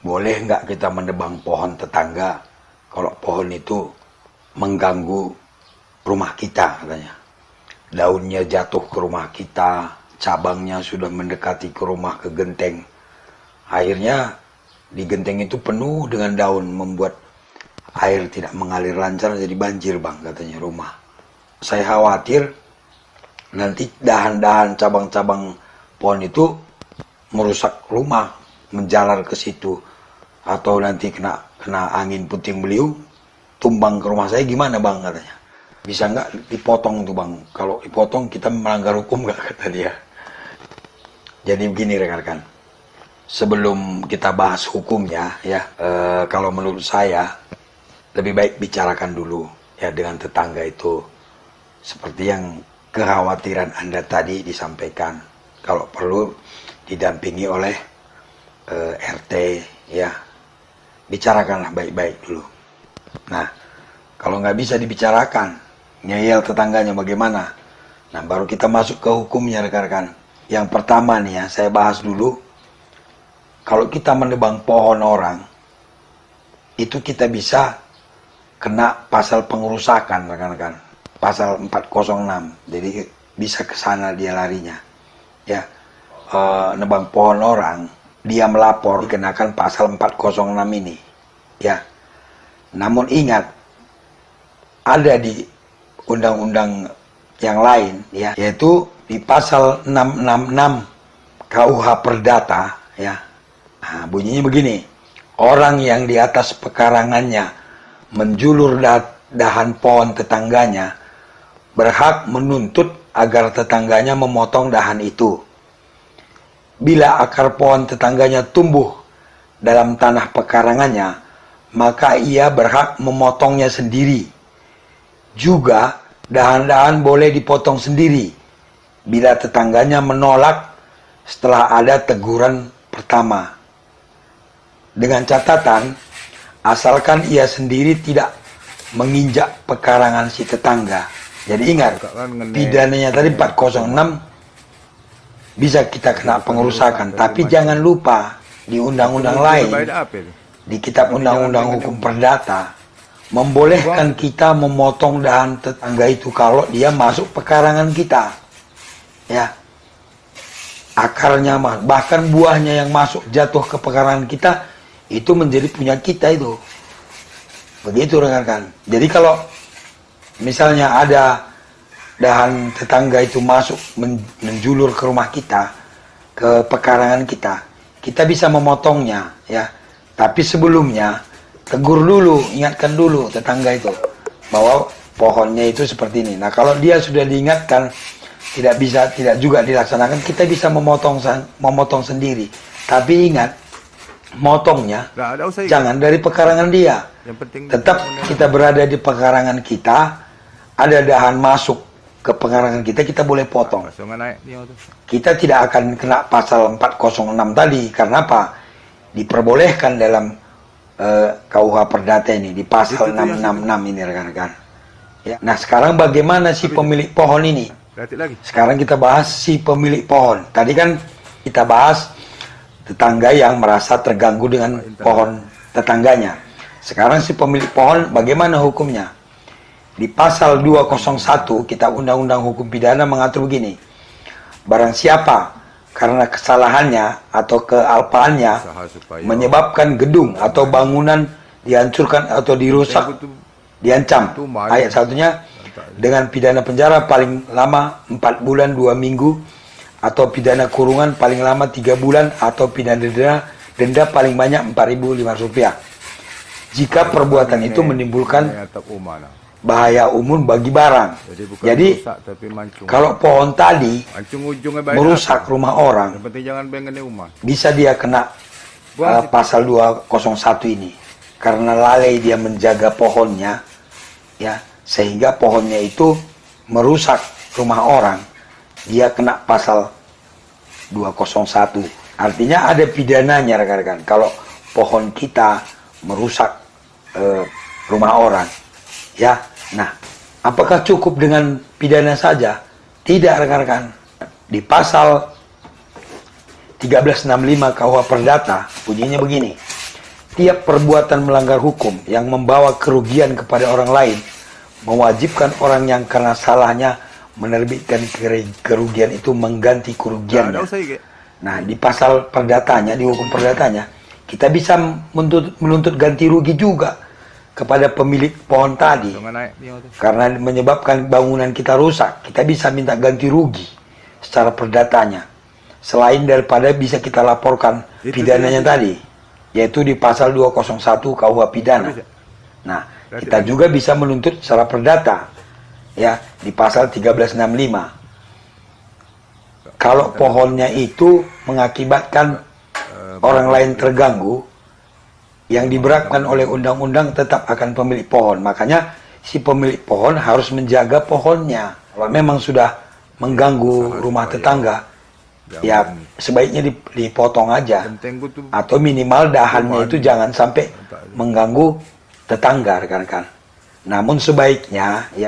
boleh nggak kita menebang pohon tetangga kalau pohon itu mengganggu rumah kita katanya. Daunnya jatuh ke rumah kita, cabangnya sudah mendekati ke rumah, ke genteng. Akhirnya di genteng itu penuh dengan daun, membuat air tidak mengalir lancar, jadi banjir bang katanya rumah. Saya khawatir nanti dahan-dahan cabang-cabang pohon itu merusak rumah, menjalar ke situ, atau nanti kena angin puting beliung tumbang ke rumah saya, gimana bang katanya. Bisa nggak dipotong tuh bang? Kalau dipotong kita melanggar hukum nggak, kata dia. Jadi begini rekan-rekan, sebelum kita bahas hukumnya ya, kalau menurut saya lebih baik bicarakan dulu ya dengan tetangga itu, seperti yang kekhawatiran Anda tadi disampaikan. Kalau perlu didampingi oleh RT ya, bicarakanlah baik-baik dulu. Nah, kalau nggak bisa dibicarakan, ngeyel tetangganya bagaimana? Nah, baru kita masuk ke hukumnya rekan-rekan. Yang pertama nih ya, saya bahas dulu. Kalau kita menebang pohon orang, itu kita bisa kena pasal pengerusakan rekan-rekan. Pasal 406. Jadi bisa ke sana dia larinya. Ya, nebang pohon orang, dia melapor, dikenakan pasal 406 ini. Ya. Namun ingat, ada di undang-undang yang lain ya, yaitu di pasal 666 KUH Perdata ya. Nah, bunyinya begini. Orang yang di atas pekarangannya menjulur dahan pohon tetangganya berhak menuntut agar tetangganya memotong dahan itu. Bila akar pohon tetangganya tumbuh dalam tanah pekarangannya, maka ia berhak memotongnya sendiri. Juga dahan-dahan boleh dipotong sendiri bila tetangganya menolak setelah ada teguran pertama. Dengan catatan, asalkan ia sendiri tidak menginjak pekarangan si tetangga. Jadi ingat, pidananya tadi 406 bisa kita kena pengerusakan. Tapi jangan lupa di undang-undang lain, di kitab undang-undang hukum perdata, membolehkan kita memotong dahan tetangga itu kalau dia masuk pekarangan kita. Ya. Akarnya, bahkan buahnya yang masuk jatuh ke pekarangan kita, itu menjadi punya kita itu. Begitu rekan-rekan. Jadi kalau misalnya ada dahan tetangga itu masuk menjulur ke rumah kita, ke pekarangan kita, kita bisa memotongnya ya. Tapi sebelumnya tegur dulu, ingatkan dulu tetangga itu bahwa pohonnya itu seperti ini. Nah, kalau dia sudah diingatkan tidak juga dilaksanakan, kita bisa memotong sendiri. Tapi ingat, motongnya jangan dari pekarangan dia. Tetap kita berada di pekarangan kita, ada dahan masuk ke pekarangan kita, kita boleh potong. Kita tidak akan kena pasal 406 tadi. Karena apa? Diperbolehkan dalam KUH Perdata ini, di pasal 666 ini rekan-rekan. Ya. Nah, sekarang bagaimana si pemilik pohon ini? Sekarang kita bahas si pemilik pohon. Tadi kan kita bahas tetangga yang merasa terganggu dengan pohon tetangganya. Sekarang si pemilik pohon bagaimana hukumnya? Di pasal 201 Kitab Undang-Undang Hukum Pidana mengatur begini. Barang siapa karena kesalahannya atau kealpaannya menyebabkan gedung atau bangunan dihancurkan atau dirusak, diancam. Ayat satunya dengan pidana penjara paling lama 4 bulan 2 minggu, atau pidana kurungan paling lama 3 bulan, atau pidana denda paling banyak Rp4.500 jika perbuatan itu menimbulkan bahaya umum bagi barang. Jadi kalau pohon tadi merusak rumah orang, bisa dia kena pasal 201 ini, karena lalai dia menjaga pohonnya ya, sehingga pohonnya itu merusak rumah orang, dia kena pasal 201. Artinya ada pidananya rekan-rekan kalau pohon kita merusak rumah orang ya. Nah, apakah cukup dengan pidana saja? Tidak rekan-rekan. Di pasal 1365 KUH Perdata bunyinya begini. Tiap perbuatan melanggar hukum yang membawa kerugian kepada orang lain mewajibkan orang yang karena salahnya menerbitkan kerugian itu mengganti kerugiannya. Nah, di pasal perdatanya, di hukum perdatanya, kita bisa menuntut ganti rugi juga kepada pemilik pohon tadi. Karena menyebabkan bangunan kita rusak, kita bisa minta ganti rugi secara perdatanya. Selain daripada bisa kita laporkan pidananya tadi, yaitu di pasal 201 KUH Pidana. Nah, kita juga bisa menuntut secara perdata, ya, di pasal 1365. Kalau pohonnya itu mengakibatkan orang lain terganggu, yang diberatkan oleh undang-undang tetap akan pemilik pohon. Makanya si pemilik pohon harus menjaga pohonnya. Kalau memang sudah mengganggu rumah tetangga, ya sebaiknya dipotong aja. Atau minimal dahannya itu jangan sampai mengganggu tetangga, rekan-rekan. Namun sebaiknya ya